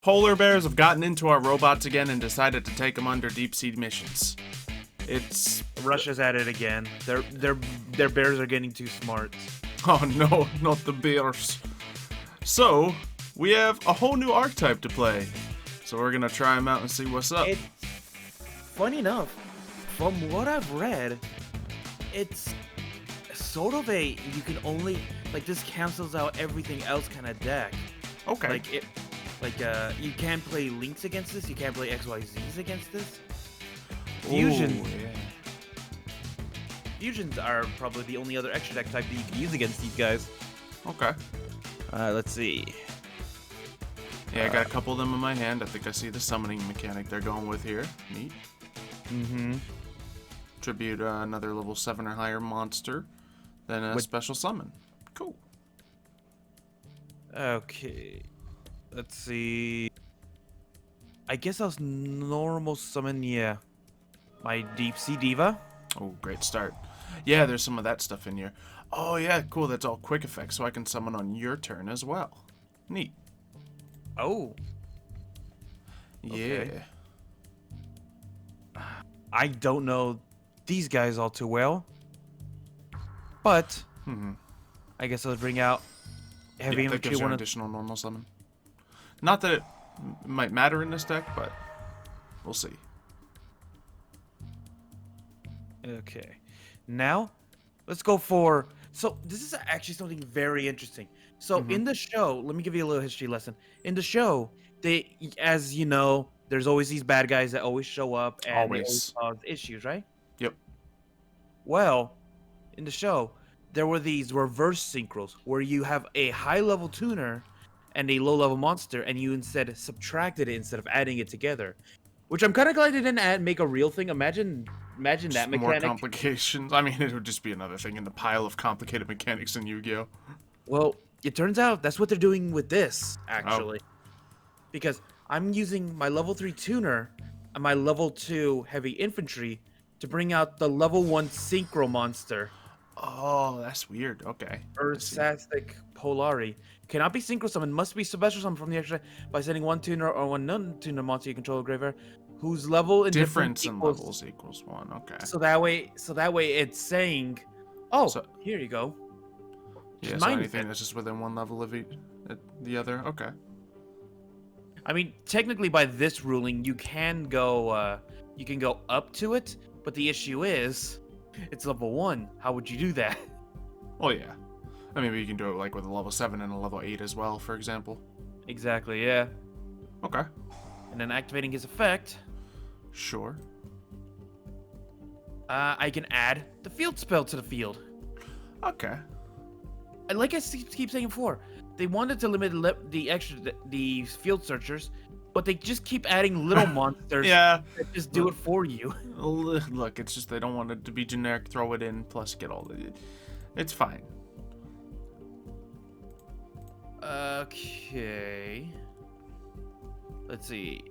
Polar bears have gotten into our robots again and decided to take them under deep sea missions. It's Russia's at it again. Their bears are getting too smart. oh no, not the bears. So we have a whole new archetype to play. So we're gonna try them out and see what's up. It's funny enough, from what I've read, it's sort of a you can only this cancels out everything else kind of deck. Okay. You can't play Links against this. You can't play XYZs against this. Fusion. Fusions are probably the only other extra deck type that you can use against these guys. Okay. Let's see. Yeah, I got a couple of them in my hand. I think I see the summoning mechanic they're going with here. Neat. Mm-hmm. Tribute another level 7 or higher monster. Then a special summon. Cool. Okay. Let's see. I guess I'll normal summon, yeah. My Deep Sea Diva. Oh, great start. Yeah, there's some of that stuff in here. Oh, yeah, cool. That's all quick effects, so I can summon on your turn as well. Neat. Oh. Yeah. Okay. I don't know these guys all too well. But, I guess I'll bring out Heavy that gives you an additional normal summon. Not that it might matter in this deck, but we'll see. Okay. Now, let's go for... So, this is actually something very interesting. So, in the show, let me give you a little history lesson. In the show, as you know, there's always these bad guys that always show up and they always cause issues, right? Yep. Well, in the show, there were these reverse synchros where you have a high-level tuner and a low-level monster, and you instead subtracted it instead of adding it together. Which I'm kind of glad they didn't make a real thing. Imagine that mechanic. More complications. I mean, it would just be another thing in the pile of complicated mechanics in Yu-Gi-Oh! Well, it turns out that's what they're doing with this, actually. Because I'm using my level 3 tuner and my level 2 heavy infantry to bring out the level 1 synchro monster. Oh, that's weird. Okay. Ursarctic Polari. Cannot be synchro summoned, must be special summoned from the extra by sending one tuner or one non-tuner monster you control graveyard whose level in difference in levels equals 1. Okay. So that way it's saying, oh, so, here you go. Yeah, so anything that's just within one level of the other. Okay. I mean, technically by this ruling, you can go up to it, but the issue is, it's level 1. How would you do that? Oh yeah. I mean, you can do it like with a level 7 and a level 8 as well, for example. Exactly, yeah. Okay. And then activating his effect. Sure. I can add the field spell to the field. Okay. And like I keep saying before, they wanted to limit the field searchers, but they just keep adding little monsters that just do it for you. Look, it's just they don't want it to be generic, throw it in, plus get all the... It's fine. Okay. Let's see.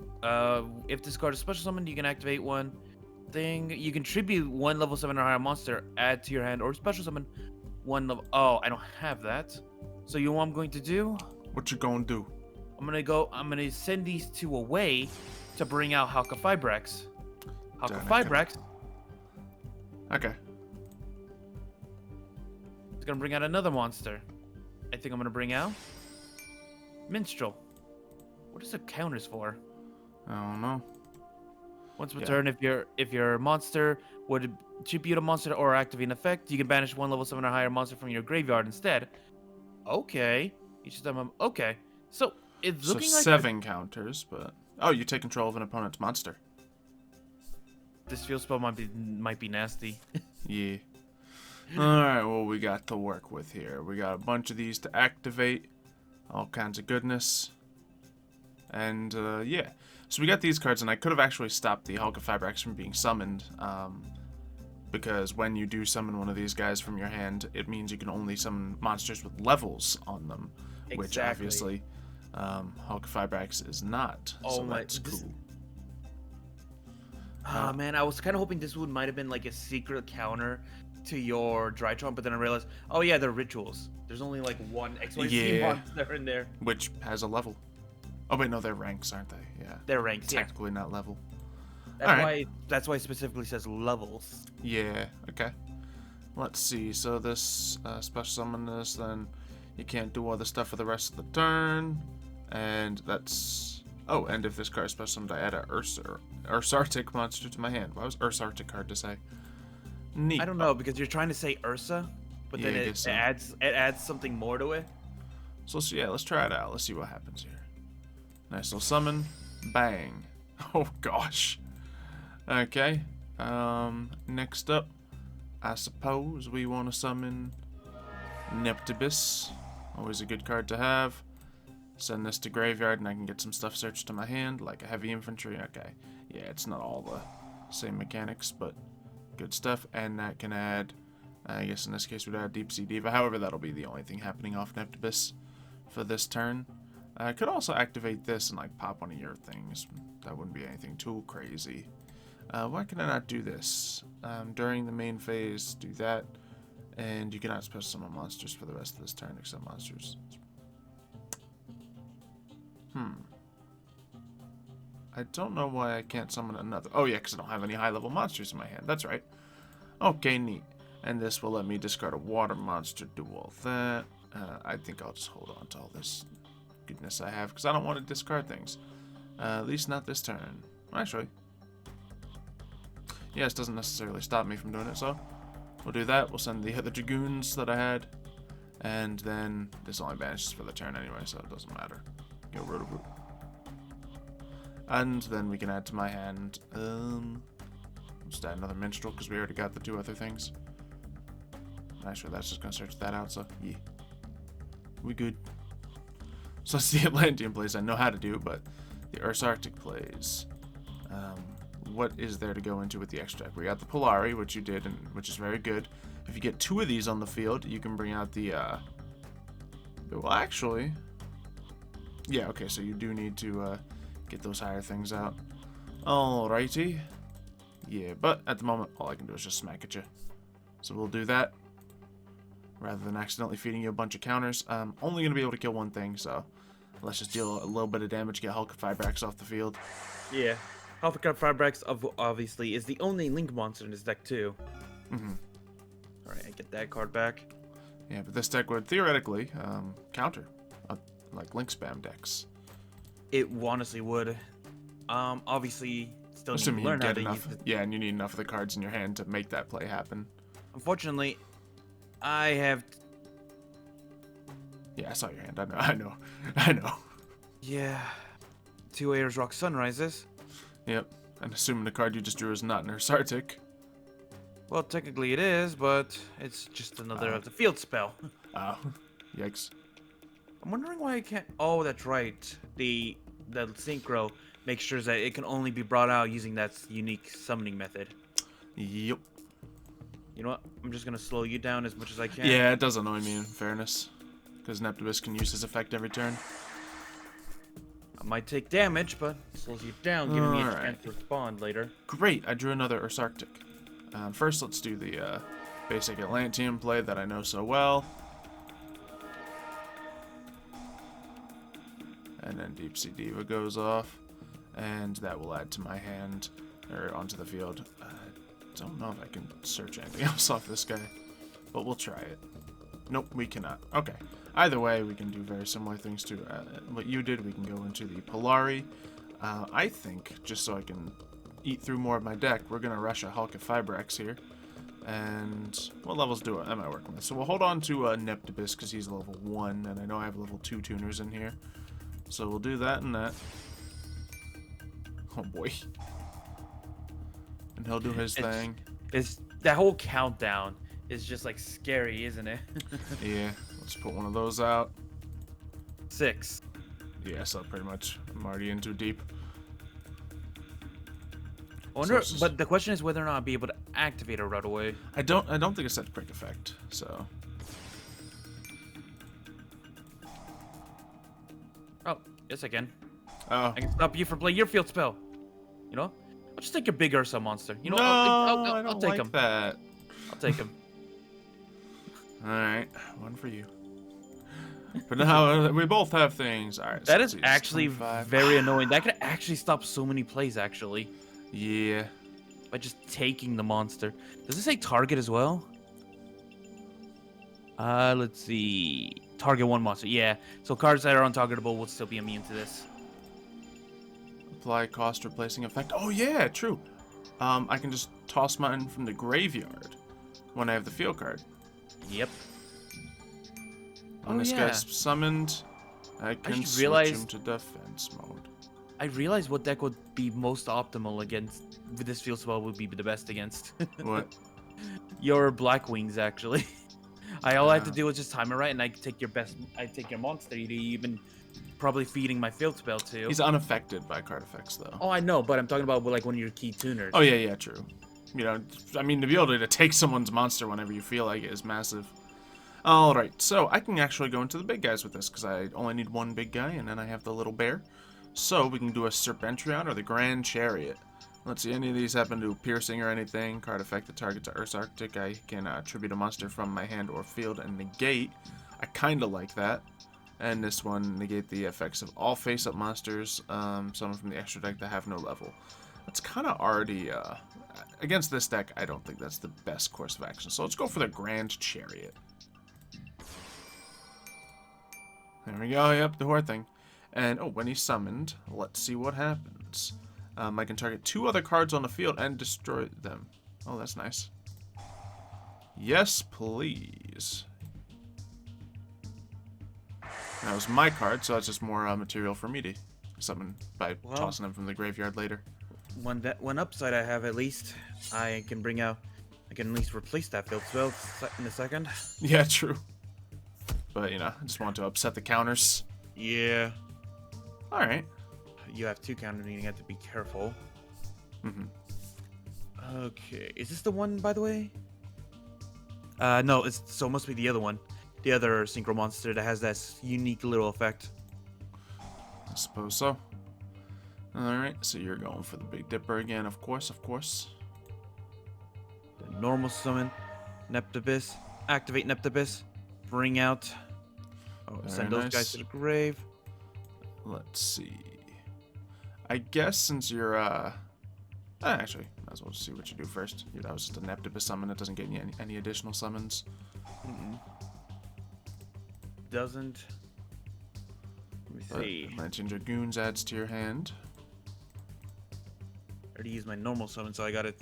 If this card is special summoned, you can activate one thing. You can tribute one level 7 or higher monster, add to your hand, or special summon one level... Oh, I don't have that. So you know what I'm going to do? What you gonna do? I'm gonna send these two away to bring out Halka-Fibrax. Halka-Fibrax. Okay. It's gonna bring out another monster. I think I'm gonna bring out Minstrel. What is the counters for? I don't know. Once per turn, if your monster would tribute a monster or activate an effect, you can banish one level 7 or higher monster from your graveyard instead. Okay. Each time I'm okay. So it's looking like 7 counters, but you take control of an opponent's monster. This field spell might be nasty. Yeah. Alright, well, we got to work with here. We got a bunch of these to activate. All kinds of goodness. And, yeah. So we got these cards, and I could have actually stopped the Halka-Fibrax from being summoned. Because when you do summon one of these guys from your hand, it means you can only summon monsters with levels on them. Exactly. Which, obviously, Halka-Fibrax is not. So that's cool. Man, I was kind of hoping this one might have been like a secret counter to your Drytron, but then I realized, oh yeah, they're rituals. There's only like one XYZ monster in there. Which has a level. Oh wait, no, they're ranks, aren't they? Yeah. They're ranks, yeah. Technically not level. That's why it specifically says levels. Yeah. Okay. Let's see. So this special summon this, then you can't do other stuff for the rest of the turn, and that's. Oh, and if this card is special summoned, I add a Ursarctic monster to my hand. Why was Ursarctic hard to say? Neat. I don't know because you're trying to say Ursa, but Yeah, then I it guess so. adds something more to it. So yeah, let's try it out. Let's see what happens here. Nice little summon. Bang. Oh gosh. Okay. Next up, I suppose we want to summon Mechbears. Always a good card to have. Send this to graveyard and I can get some stuff searched to my hand, like a heavy infantry. Okay. Yeah, it's not all the same mechanics, but good stuff. And that can add, I guess in this case we'd add Deep Sea Diva. However, that'll be the only thing happening off Mechbears for this turn. I could also activate this and like pop one of your things. That wouldn't be anything too crazy. Why can I not do this? During the main phase, do that. And you cannot special summon monsters for the rest of this turn except monsters. I don't know why I can't summon another. Oh yeah, because I don't have any high level monsters in my hand. That's right. Okay, neat. And this will let me discard a water monster, do all that. I think I'll just hold on to all this goodness I have because I don't want to discard things. At least not this turn. Actually. Yeah, this doesn't necessarily stop me from doing it, so we'll do that. We'll send the other Dragoons that I had. And then this only vanishes for the turn anyway, so it doesn't matter. Go root. And then we can add to my hand, just add another minstrel because we already got the two other things. Actually, that's just gonna search that out, so yeah. We good. So it's the Atlantean plays I know how to do, but the Ursarctic plays. What is there to go into with the extract? We got the Polari, which you did, and which is very good. If you get two of these on the field, you can bring out the, well, actually, yeah, okay, so you do need to, get those higher things out. Alrighty. Yeah, but at the moment, all I can do is just smack at you. So we'll do that. Rather than accidentally feeding you a bunch of counters. I'm only going to be able to kill one thing, so let's just deal a little bit of damage, get Hulk Fibrax off the field. Yeah. Alpha Fibrax obviously is the only Link monster in this deck too. Alright, I get that card back. Yeah, but this deck would theoretically counter like Link spam decks. It honestly would. Obviously, still need to Assuming you learn how get to enough. use it. Yeah, and you need enough of the cards in your hand to make that play happen. Unfortunately, I have. Yeah, I saw your hand. I know. Yeah. 2 Airs Rock Sunrises. Yep. And assuming the card you just drew is not an Ursarctic. Well, technically it is, but it's just another of the field spell. Oh, yikes. I'm wondering why I can't. Oh, that's right. The synchro makes sure that it can only be brought out using that unique summoning method. Yep. You know what? I'm just gonna slow you down as much as I can. Yeah, it does annoy me in fairness, because Mechbears can use his effect every turn. I might take damage, but it slows you down, giving me a chance to respond later. Great, I drew another Ursarctic. First, let's do the basic Atlantean play that I know so well. And then Deep Sea Diva goes off, and that will add to my hand, or onto the field. I don't know if I can search anything else off this guy, but we'll try it. Nope, we cannot. Okay. Either way, we can do very similar things to what you did. We can go into the Polari. I think, just so I can eat through more of my deck, we're going to rush a Hulk of Fibrax here. And what levels do am I working with? So we'll hold on to Mechbears because he's level 1, and I know I have level 2 tuners in here. So we'll do that and that. Oh boy. And he'll do his thing. It's that whole countdown is just like scary, isn't it? Yeah. Let's put one of those out. 6. Yeah, so pretty much I'm already in too deep. I wonder, So but the question is whether or not I'll be able to activate it right away. I don't think it's such quick effect, so. Oh, yes I can. Oh. I can stop you from playing your field spell. You know? I'll just take a big Ursa monster. You know, No, I'll don't take like him. that. I'll take him. Alright, one for you. But now we both have things. All right. So That let's is see, actually 25. very annoying. That could actually stop so many plays, actually, Yeah. by just taking the monster. Does it say target as well? Let's see. Target one monster. Yeah. So cards that are untargetable will still be immune to this. Apply cost replacing effect. Oh yeah, true. I can just toss mine from the graveyard when I have the field card. Yep. When Oh this guy's yeah. summoned, I can just switch him realized- to defense mode. I realized what deck would be most optimal against. With this field spell would be the best against. What? Your Black Wings, actually. All I had to Uh, do was just time it right, and I take your best. I take your monster. You even probably feeding my field spell too. He's unaffected by card effects, though. Oh, I know, but I'm talking about like one of your key tuners. Oh, yeah, true. You know, I mean, the ability to take someone's monster whenever you feel like it is massive. Alright, so I can actually go into the big guys with this, because I only need one big guy, and then I have the little bear. So we can do a Septentrion or the Grand Chariot. Let's see, any of these happen to do piercing or anything. Card effect that targets a Ursarctic. I can tribute a monster from my hand or field and negate. I kind of like that. And this one, negate the effects of all face-up monsters, some from the extra deck that have no level. That's kind of already, against this deck, I don't think that's the best course of action. So let's go for the Grand Chariot. There we go, yep, the Whore thing. And, oh, when he's summoned, let's see what happens. I can target 2 other cards on the field and destroy them. Oh, that's nice. Yes, please. That was my card, so that's just more material for me to summon by tossing them from the graveyard later. One upside I have at least, I can bring out. I can at least replace that field spell in a second. Yeah, true. But, you know, I just want to upset the counters. Yeah. Alright. You have 2 counters, and you have to be careful. Mm-hmm. Okay. Is this the one, by the way? No, so it must be the other one. The other synchro monster that has that unique little effect. I suppose so. Alright, so you're going for the Big Dipper again, of course, of course. The normal summon, Neptibus, activate Neptibus, bring out. Oh, send those guys to the grave. Let's see. I guess since you're, actually, might as well just see what you do first. Yeah, that was just a Neptibus summon. It doesn't get you any additional summons. Doesn't. Let me see. Atlantean Dragoons adds to your hand. I already used my normal summon, so I got it.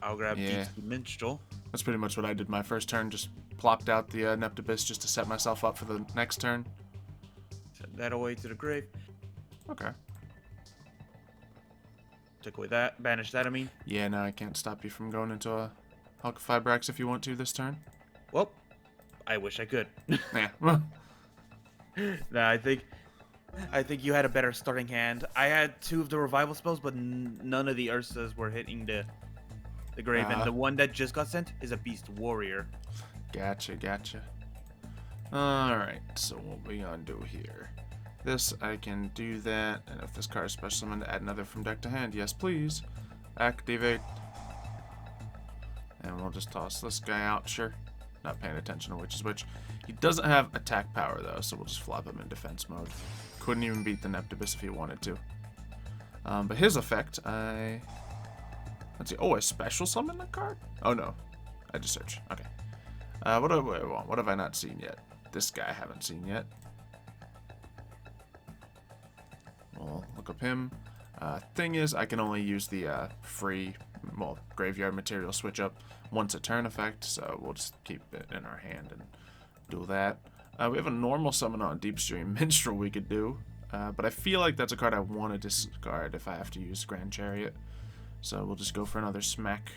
I'll grab Yeah. Deep Minstrel. That's pretty much what I did my first turn. Just plopped out the Neptibus just to set myself up for the next turn. Send that away to the grave. Okay. Took away that. Banish that, I mean. Yeah, no, I can't stop you from going into a Hulk of Fibrax if you want to this turn. Well, I wish I could. Yeah. Nah, I think you had a better starting hand. I had 2 of the revival spells, but none of the Ursas were hitting the grave. And the one that just got sent is a Beast Warrior. Gotcha. Alright, so what we gonna do here? This, I can do that, and if this card is special summon, add another from deck to hand. Yes, please. Activate. And we'll just toss this guy out, sure. Not paying attention to which is which. He doesn't have attack power, though, so we'll just flop him in defense mode. Couldn't even beat the Neptibus if he wanted to. But his effect, let's see. Oh, I special summon that card? Oh, no. I just searched. Okay. What do I want? What have I not seen yet? This guy I haven't seen yet. We'll look up him. Thing is, I can only use the free, graveyard material switch up once a turn effect, so we'll just keep it in our hand and do that. We have a normal summon on Deep Stream Minstrel we could do, but I feel like that's a card I want to discard if I have to use Grand Chariot. So we'll just go for another smack.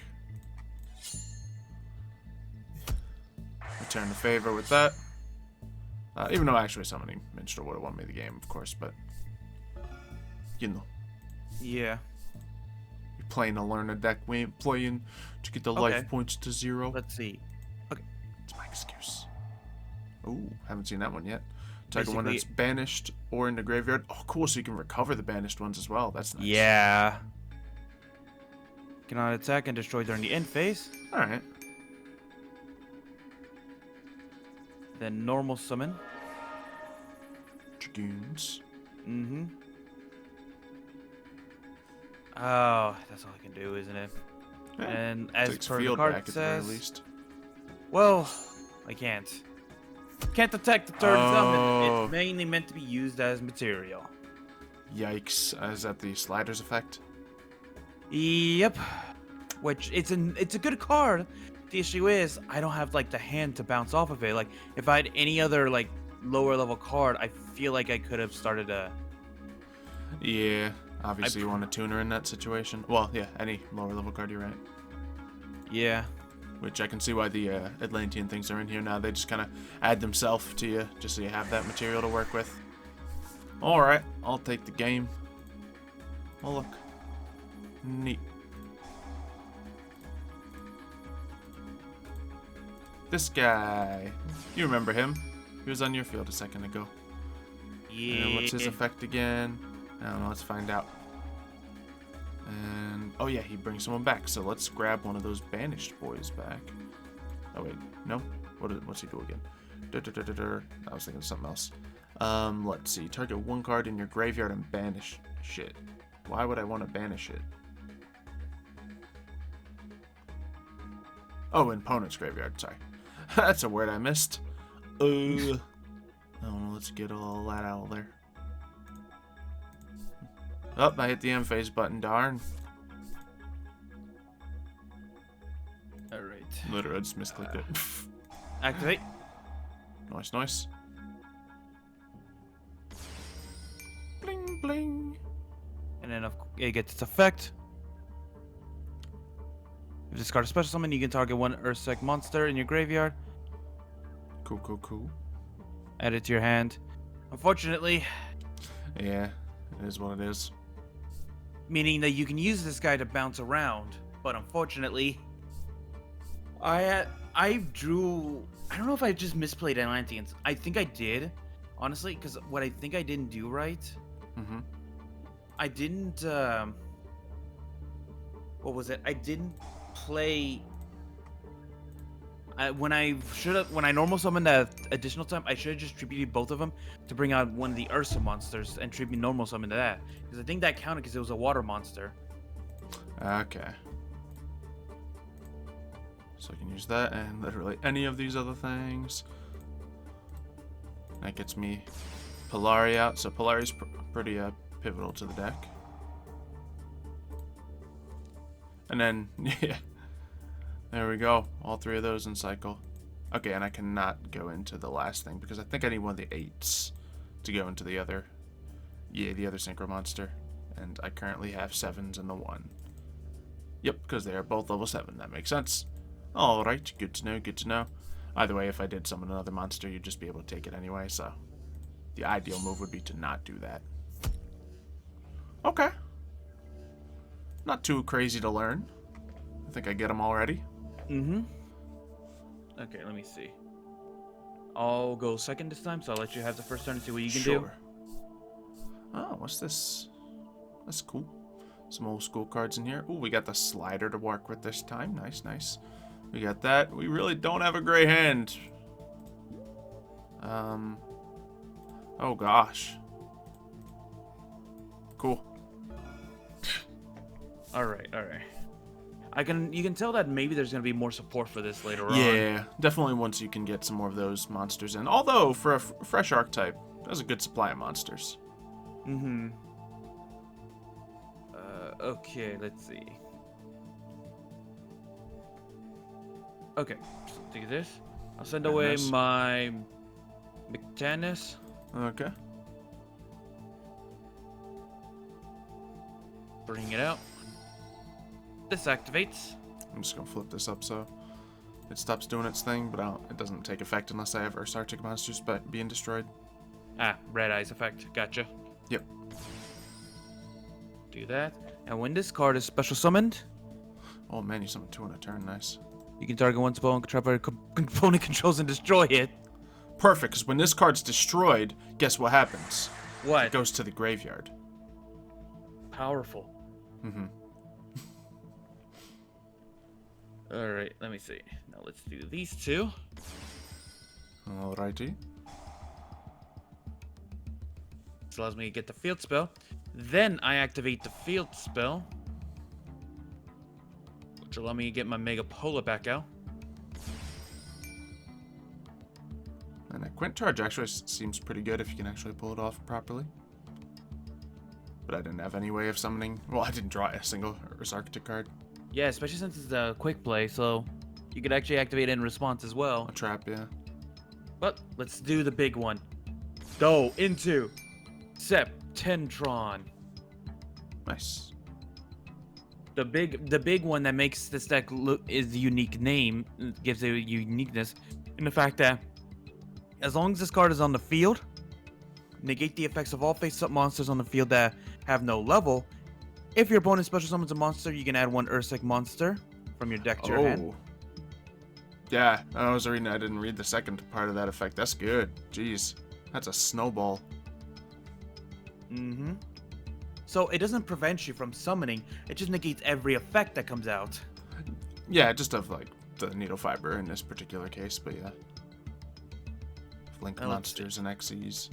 Return the favor with that. Even though actually summoning Minstrel would have won me the game, of course, but you know. Yeah. You're playing to learn a deck. We ain't playing to get the life points to 0. Let's see. Okay. It's my excuse. Ooh, haven't seen that one yet. Target one Basically- that's banished or in the graveyard. Oh, cool. So you can recover the banished ones as well. That's nice. Yeah. Cannot attack and destroy during the end phase. Alright. Then normal summon. goons. Mm-hmm. Oh, that's all I can do, isn't it? Yeah, And as takes per the field card back at the very says, least. well, I can't. Can't detect the third summon. Oh, It's mainly meant to be used as material. yikes! Is that the sliders effect? Yep. Which it's a good card. The issue is I don't have like the hand to bounce off of it. Like if I had any other like lower level card, I feel like I could have started a. Yeah, obviously you want a tuner in that situation. Well, yeah, any lower level card, you're right. Yeah. Which I can see why the Atlantean things are in here now. They just kind of add themselves to you, just so you have that material to work with. Alright, I'll take the game. Oh, look. Neat. This guy. You remember him. He was on your field a second ago. Yeah. And what's his effect again? I don't know, let's find out. And, oh yeah, he brings someone back. So let's grab one of those banished boys back. Oh wait, no? What's he do again? I was thinking of something else. Let's see. Target one card in your graveyard and banish shit. Why would I want to banish it? Oh, in opponent's graveyard, sorry. That's a word I missed. Oh, let's get all that out of there. Oh, I hit the end phase button, darn. Alright. Literally, I just misclicked it. Activate. Nice, nice. Bling, bling. And then it gets its effect. If you discard a special summon, you can target one Ursarctic monster in your graveyard. Cool, cool, cool. Add it to your hand. Unfortunately, Yeah, it is what it is. meaning that you can use this guy to bounce around, but unfortunately, I don't know if I just misplayed Atlanteans. I think I did, honestly, because what I think I didn't do right, Mm-hmm. I didn't. What was it? I didn't play. When I normal summoned that additional time, I should have just tributed both of them to bring out one of the Ursa monsters and tribute normal summon to that. Because I think that counted because it was a water monster. Okay. So I can use that and literally any of these other things. That gets me Polari out. So Polari's pretty pivotal to the deck. And then, yeah. There we go. All three of those in cycle. Okay, and I cannot go into the last thing because I think I need one of the 8s to go into the other. Yeah, the other synchro monster. And I currently have 7s in the 1. Yep, because they are both level 7. That makes sense. Alright, good to know, good to know. Either way, if I did summon another monster, you'd just be able to take it anyway, so the ideal move would be to not do that. Okay. Not too crazy to learn. I think I get them already. Mm-hmm. Okay, let me see. I'll go second this time, so I'll let you have the first turn and see what you can do. Oh, what's this? That's cool. Some old school cards in here. Oh, we got the slider to work with this time. Nice, nice. We got that. We really don't have a gray hand. Oh gosh. Cool. All right. You can tell that maybe there's gonna be more support for this later on. Yeah, definitely once you can get some more of those monsters in. Although, for a fresh archetype, there's a good supply of monsters. Mm-hmm. Okay, let's see. Okay, so take this. I'll send away Nice. my Mechbears. Okay. Bring it out. This activates. I'm just gonna flip this up so it stops doing its thing, but it doesn't take effect unless I have Ursarctic monsters being destroyed. Ah, red eyes effect. Gotcha. Yep. Do that. And when this card is special summoned, Oh man, you summoned 2 in a turn. Nice. you can target one opponent controls and destroy it. Perfect, because when this card's destroyed, guess what happens? What? It goes to the graveyard. Powerful. Mm-hmm. All right, let me see. Now let's do these two. Alrighty. This allows me to get the field spell. Then I activate the field spell, which will allow me to get my Mega Pola back out. And a Quint Charge actually seems pretty good if you can actually pull it off properly. But I didn't have any way of summoning. Well, I didn't draw a single Ursarctic card. Yeah, especially since it's a quick play, so you could actually activate it in response as well. A trap, yeah. But let's do the big one. Go into Septentrion. Nice. The big one that makes this deck look is the unique name, gives it a uniqueness in the fact that as long as this card is on the field, negate the effects of all face-up monsters on the field that have no level. If your opponent special summons a monster, you can add one Ursarctic monster from your deck to your hand. Yeah, I was reading. I didn't read the second part of that effect. That's good. Jeez, that's a snowball. Mm-hmm. So it doesn't prevent you from summoning. It just negates every effect that comes out. Yeah, just of like the needle fiber in this particular case, but yeah. Link monsters and XEs.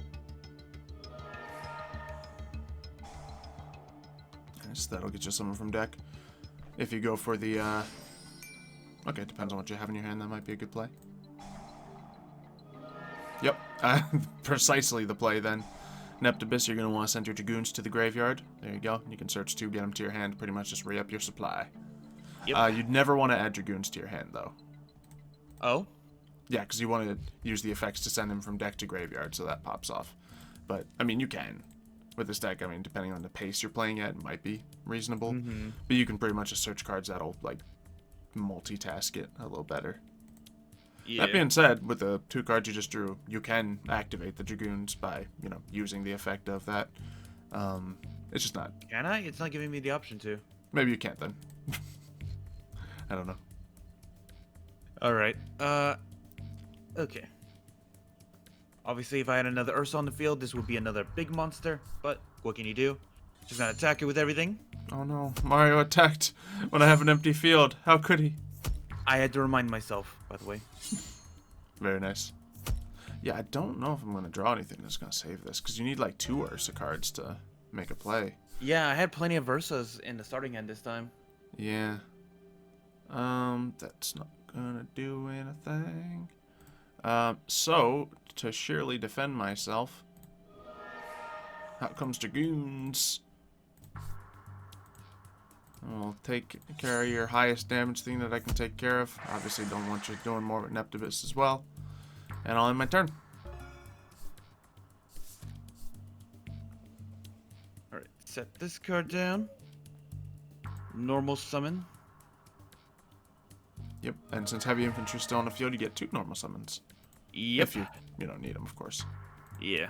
Yes, that'll get you something from deck. If you go for the, okay, depends on what you have in your hand, that might be a good play. Yep, precisely the play then. Neptibus, you're going to want to send your Dragoons to the graveyard. There you go. You can search 2, get them to your hand, pretty much just re-up your supply. Yep. You'd never want to add Dragoons to your hand, though. Oh? Yeah, because you want to use the effects to send them from deck to graveyard, so that pops off. But, I mean, you can. With this deck, I mean, depending on the pace you're playing at, it might be reasonable. Mm-hmm. But you can pretty much just search cards that'll, like, multitask it a little better. Yeah. That being said, with the 2 cards you just drew, you can activate the Dragoons by, you know, using the effect of that. It's just not... Can I? It's not giving me the option to. Maybe you can't, then. I don't know. Alright. Okay. Obviously, if I had another Ursa on the field, this would be another big monster. But what can you do? Just gonna attack it with everything. Oh no, Mario attacked when I have an empty field. How could he? I had to remind myself, by the way. Very nice. Yeah, I don't know if I'm going to draw anything that's going to save this, because you need like 2 Ursa cards to make a play. Yeah, I had plenty of Ursas in the starting end this time. Yeah. That's not going to do anything. So, to surely defend myself, out comes Dragoons. I'll take care of your highest damage thing that I can take care of. Obviously, don't want you doing more with Neptibus as well. And I'll end my turn. Alright, set this card down. Normal summon. Yep, and since heavy infantry's still on the field, you get 2 normal summons. Yep. If you don't need them, of course. Yeah.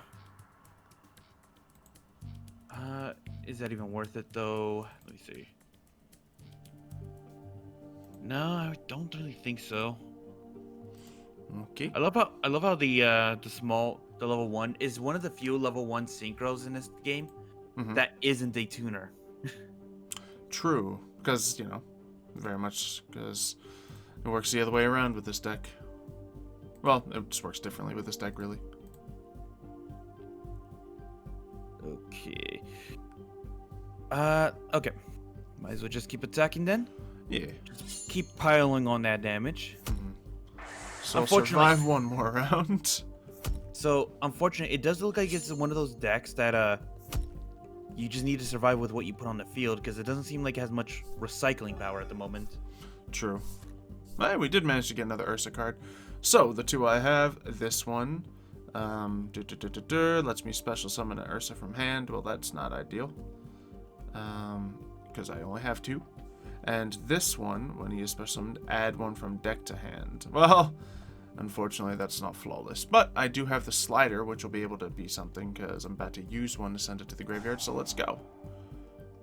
Is that even worth it though? Let me see. No, I don't really think so. Okay. I love how the level 1 is one of the few level 1 synchros in this game that isn't a tuner. True, because, you know, very much because it works the other way around with this deck. Well, it just works differently with this deck, really. Okay. Okay. Might as well just keep attacking then. Yeah. Just keep piling on that damage. So Unfortunately, survive one more round. So, unfortunately, it does look like it's one of those decks that you just need to survive with what you put on the field, because it doesn't seem like it has much recycling power at the moment. True. Hey, we did manage to get another Ursa card. So, the 2 I have, this one, lets me special summon an Ursa from hand. Well, that's not ideal, because I only have 2. And this one, when he is special summoned, add 1 from deck to hand. Well, unfortunately, that's not flawless. But I do have the slider, which will be able to be something, because I'm about to use 1 to send it to the graveyard, so let's go.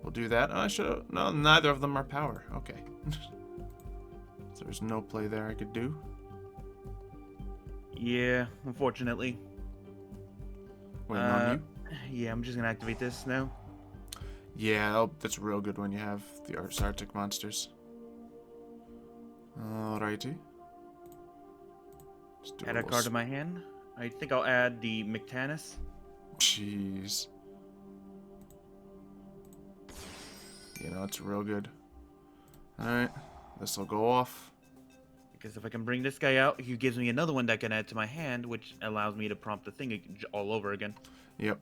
We'll do that. I should have... No, neither of them are power. Okay. So there's no play there I could do. Yeah, unfortunately. Waiting on you. Yeah, I'm just gonna activate this now. Yeah, that's real good when you have the Ursarctic monsters. Alrighty. Add a card to my hand. I think I'll add the Mechbears. Jeez. You know, it's real good. Alright. This will go off. Because if I can bring this guy out, he gives me another one that can add to my hand, which allows me to prompt the thing all over again. Yep.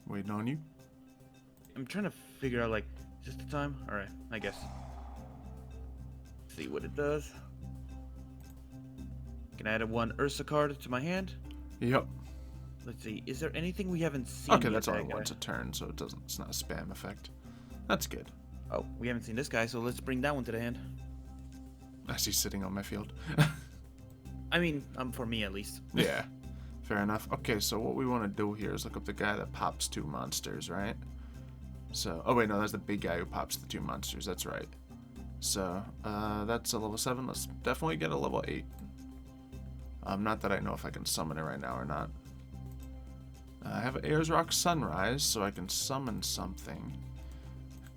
Waiting on you. I'm trying to figure out, like, is this the time? Alright, I guess. See what it does. Can I add one Ursa card to my hand? Yep. Let's see. Is there anything we haven't seen Okay, yet that's only that once a turn, so it's not a spam effect. That's good. Oh, we haven't seen this guy, so let's bring that one to the hand. I see sitting on my field. I mean, for me at least. Yeah, fair enough. Okay, so what we want to do here is look up the guy that pops 2 monsters, right? So, oh wait, no, that's the big guy who pops the 2 monsters. That's right. So, that's a level 7. Let's definitely get a level 8. Not that I know if I can summon it right now or not. I have Ayers Rock Sunrise, so I can summon something.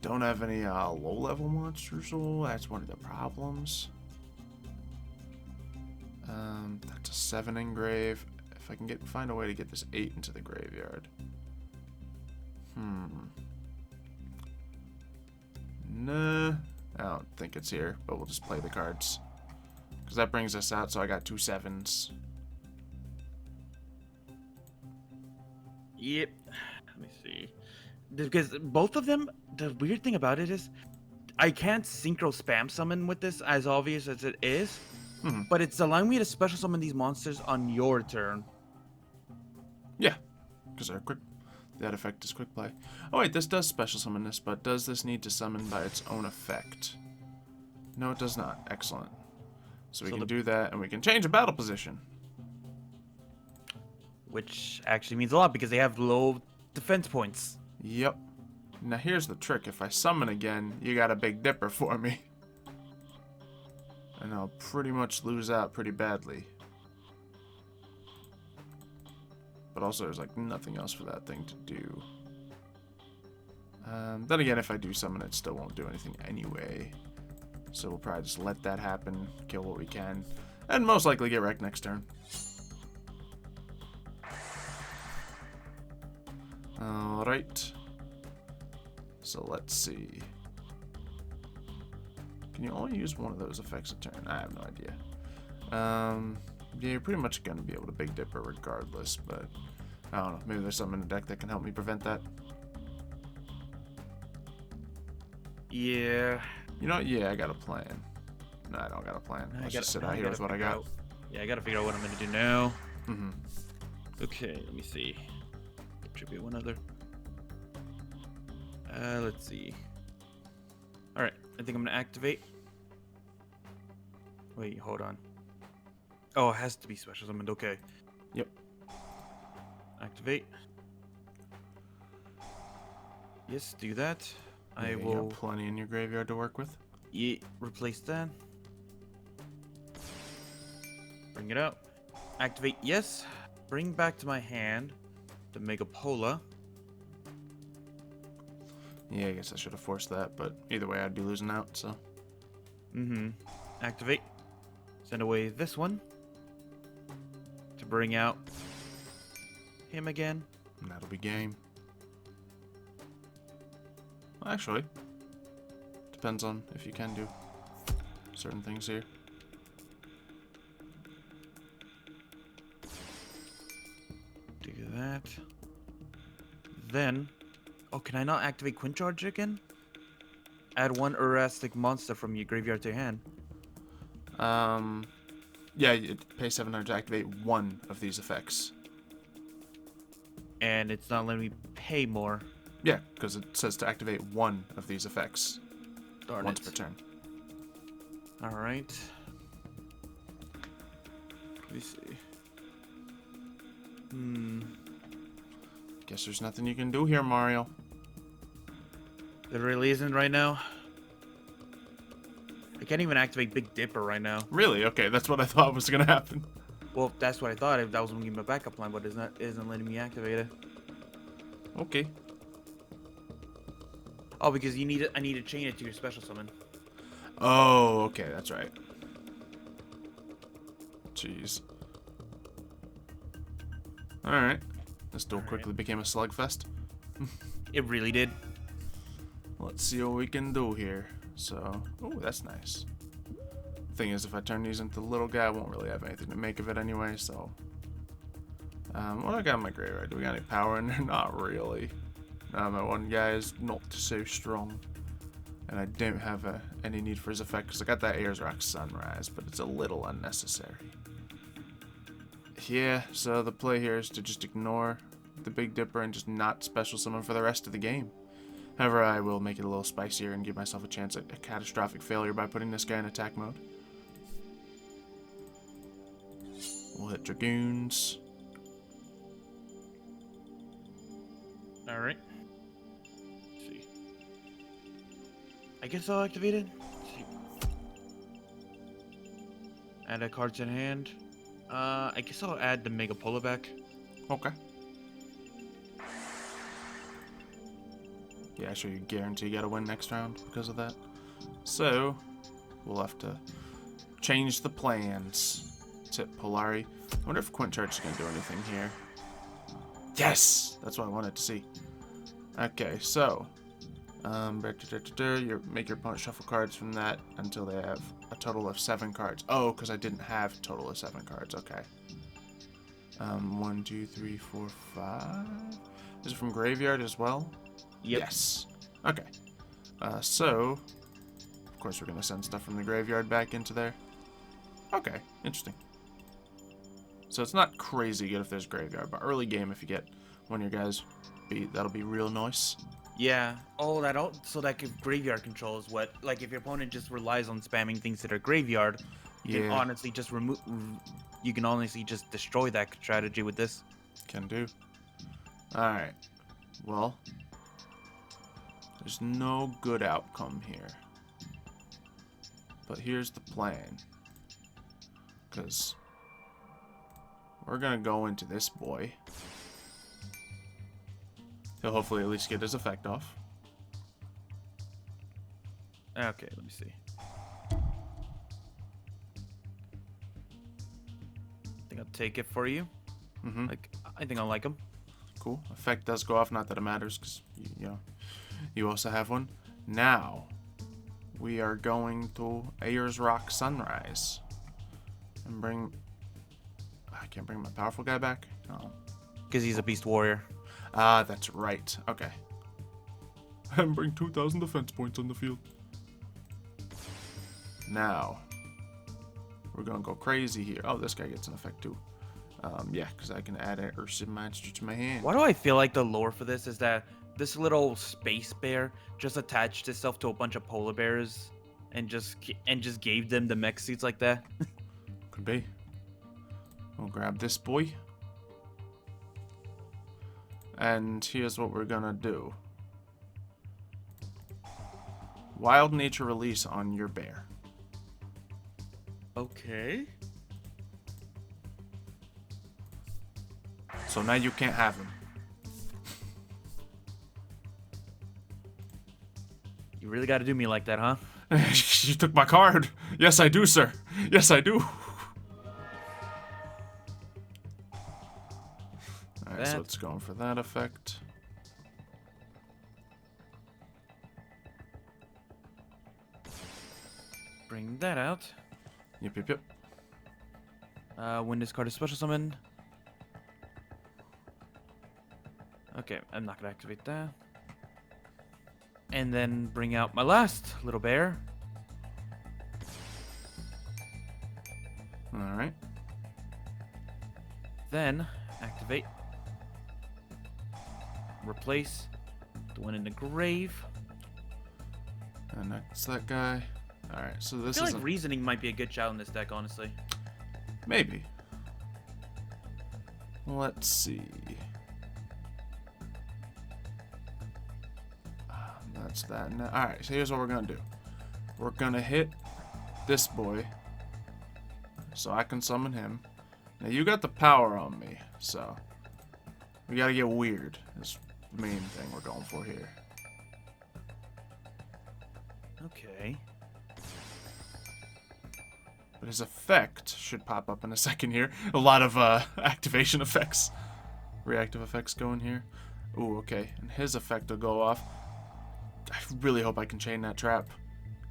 Don't have any low-level monsters, so that's one of the problems. That's a 7 engrave. If I can find a way to get this 8 into the graveyard. Nah, I don't think it's here, but we'll just play the cards. Because that brings us out, so I got 2 7s. Yep. Let me see. Because both of them, the weird thing about it is, I can't synchro spam summon with this, as obvious as it is. But it's allowing me to special summon these monsters on your turn. Yeah, because they're quick. That effect is quick play. Oh wait, this does special summon this, but does this need to summon by its own effect? No, it does not. Excellent. So we can do that, and we can change a battle position. Which actually means a lot, because they have low defense points. Yep. Now here's the trick. If I summon again, you got a Big Dipper for me. And I'll pretty much lose out pretty badly. But also there's like nothing else for that thing to do. Then again, if I do summon it, still won't do anything anyway. So we'll probably just let that happen, kill what we can, and most likely get wrecked next turn. Alright. So let's see. Can you only use one of those effects a turn? I have no idea. Yeah, you're pretty much going to be able to Big Dipper regardless, but I don't know. Maybe there's something in the deck that can help me prevent that. Yeah. You know what? Yeah, I got a plan. No, I don't got a plan. Let's just sit out here with what I got. Yeah, I gotta figure out what I'm gonna do now. Okay, let me see. Contribute one other. Let's see. Alright, I think I'm gonna activate. Wait, hold on. Oh, it has to be special summoned. Okay. Yep. Activate. Yes, do that. I will. You got plenty in your graveyard to work with. Yeah, replace that. Bring it out. Activate, yes. Bring back to my hand the Mega Pola. Yeah, I guess I should have forced that, but either way, I'd be losing out, so. Activate. Send away this one to bring out him again. And that'll be game. Well, actually, depends on if you can do certain things here. Do that. Then, oh, can I not activate Quint Charge again? Add one Ursarctic monster from your graveyard to your hand. Yeah, you pay 700 to activate one of these effects. And it's not letting me pay more. Yeah, because it says to activate one of these effects. Darn once it. per turn. Alright. Let me see. Guess there's nothing you can do here, Mario. There really isn't right now. I can't even activate Big Dipper right now. Really? Okay, that's what I thought was gonna happen. Well, that's what I thought. That was going to be my backup plan, but it isn't letting me activate it. Okay. Oh, because I need to chain it to your special summon. Oh, okay, that's right. Jeez. Alright. This duel Alright. quickly became a slugfest. It really did. Let's see what we can do here. So, oh, that's nice. Thing is, if I turn these into the little guy, I won't really have anything to make of it anyway, so. What do I got in my graveyard? Do we got any power in there? Not really. My one guy is not so strong. And I don't have any need for his effect, because I got that Ursarctic Sunrise, but it's a little unnecessary. Yeah, so the play here is to just ignore the Big Dipper and just not special summon for the rest of the game. However, I will make it a little spicier and give myself a chance at a catastrophic failure by putting this guy in attack mode. We'll hit Dragoons. Alright. Let's see. I guess I'll activate it. Let's see. Add a card to hand. I guess I'll add the Mega Polar back. Okay. Yeah, sure, you guarantee you gotta win next round because of that. So, we'll have to change the plans. Let's hit Polari. I wonder if Quint Charge is gonna do anything here. Yes! That's what I wanted to see. Okay, so. You make your opponent shuffle cards from that until they have a total of 7 cards. Oh, because I didn't have a total of 7 cards. Okay. 1, 2, 3, 4, 5. Is it from graveyard as well? Yep. Yes. Okay. So, of course, we're going to send stuff from the graveyard back into there. Okay, interesting. So it's not crazy good if there's graveyard, but early game, if you get one of your guys beat, that'll be real nice. Yeah. Oh, so that graveyard control is what. Like, if your opponent just relies on spamming things that are graveyard, you can honestly just remove. You can honestly just destroy that strategy with this. Can do. All right. Well, there's no good outcome here. But here's the plan. Because we're going to go into this boy. He'll hopefully at least get his effect off. Okay, let me see. I think I'll take it for you. Mm-hmm. Like, I think I like him. Cool. Effect does go off. Not that it matters, because you know you also have one. Now we are going to Ursarctic Sunrise and bring. I can't bring my powerful guy back. No. Because he's a beast warrior. Ah, that's right. Okay. And bring 2,000 defense points on the field. Now we're gonna go crazy here. Oh, this guy gets an effect too. Yeah, because I can add an Ursa monster to my hand. Why do I feel like the lore for this is that this little space bear just attached itself to a bunch of polar bears and just gave them the mech suits like that? Could be. We'll grab this boy. And here's what we're gonna do. Wild nature release on your bear. Okay. So now you can't have him. You really got to do me like that, huh? You took my card. Yes, I do, sir. Yes, I do. Alright, so let's go for that effect. Bring that out. Yep, yep, yep. When this card is special summoned. Okay, I'm not gonna activate that. And then bring out my last little bear. Alright. Then activate. Replace the one in the grave. And that's that guy. Alright, so this I feel is like reasoning might be a good shout in this deck, honestly. maybe. Let's see. That's that. Alright, so here's what we're gonna do. We're gonna hit this boy so I can summon him. Now you got the power on me, so we gotta get weird. Is the main thing we're going for here. Okay. But his effect should pop up in a second here. A lot of activation effects. reactive effects going here. Ooh, okay. And his effect will go off. I really hope I can chain that trap.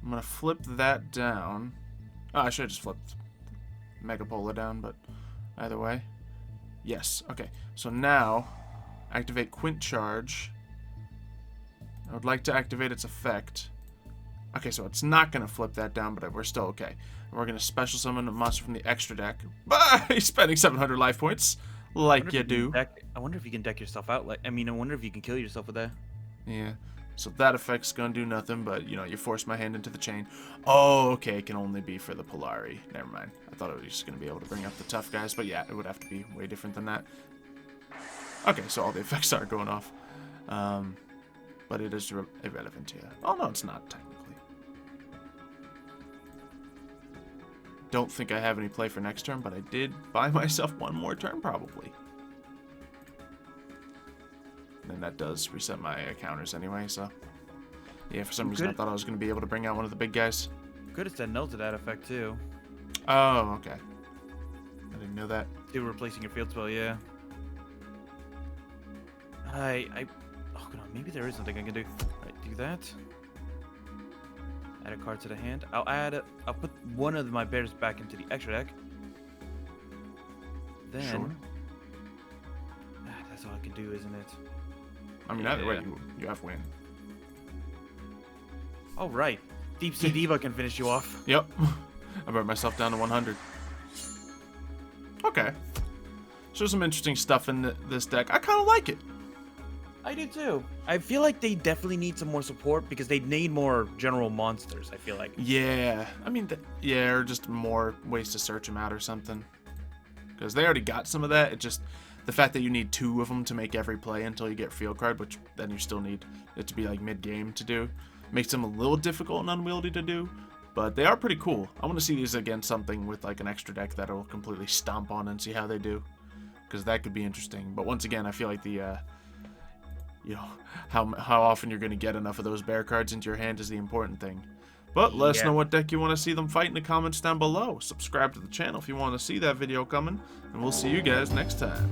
I'm going to flip that down. Oh, I should have just flipped Megapola down, but either way. Yes, okay. So now, activate Quint Charge. I would like to activate its effect. Okay, so it's not going to flip that down, but we're still okay. We're going to special summon a monster from the extra deck by spending 700 life points, like you do. I wonder if you can deck yourself out. I wonder if you can kill yourself with that. Yeah. So that effect's going to do nothing, but, you know, you force my hand into the chain. Oh, okay, it can only be for the Polari. Never mind. I thought it was just going to be able to bring up the tough guys, but yeah, it would have to be way different than that. Okay, so all the effects are going off. But it is irrelevant here. Oh, no, it's not, technically. Don't think I have any play for next turn, but I did buy myself one more turn, probably. And that does reset my counters anyway, so... Yeah, for some reason I thought I was going to be able to bring out one of the big guys. Could have said no to that effect, too. Oh, okay. I didn't know that. Still replacing your field spell, yeah. Oh, God, maybe there is something I can do. Right, do that. Add a card to the hand. I'll put one of my bears back into the extra deck. Then... Sure. That's all I can do, isn't it? I mean, either way, you have win. Oh, right. Deep Sea Diva can finish you off. Yep. I brought myself down to 100. Okay. So some interesting stuff in this deck. I kind of like it. I do too. I feel like they definitely need some more support because they need more general monsters, I feel like. Yeah. I mean, yeah, or just more ways to search them out or something. Because they already got some of that. It just... The fact that you need 2 of them to make every play until you get field card, which then you still need it to be like mid-game to do, makes them a little difficult and unwieldy to do, but they are pretty cool. I want to see these against something with like an extra deck that'll completely stomp on and see how they do, because that could be interesting. But once again, I feel like the, you know, how often you're going to get enough of those bear cards into your hand is the important thing. But let us know what deck you want to see them fight in the comments down below. Subscribe to the channel if you want to see that video coming, and we'll see you guys next time.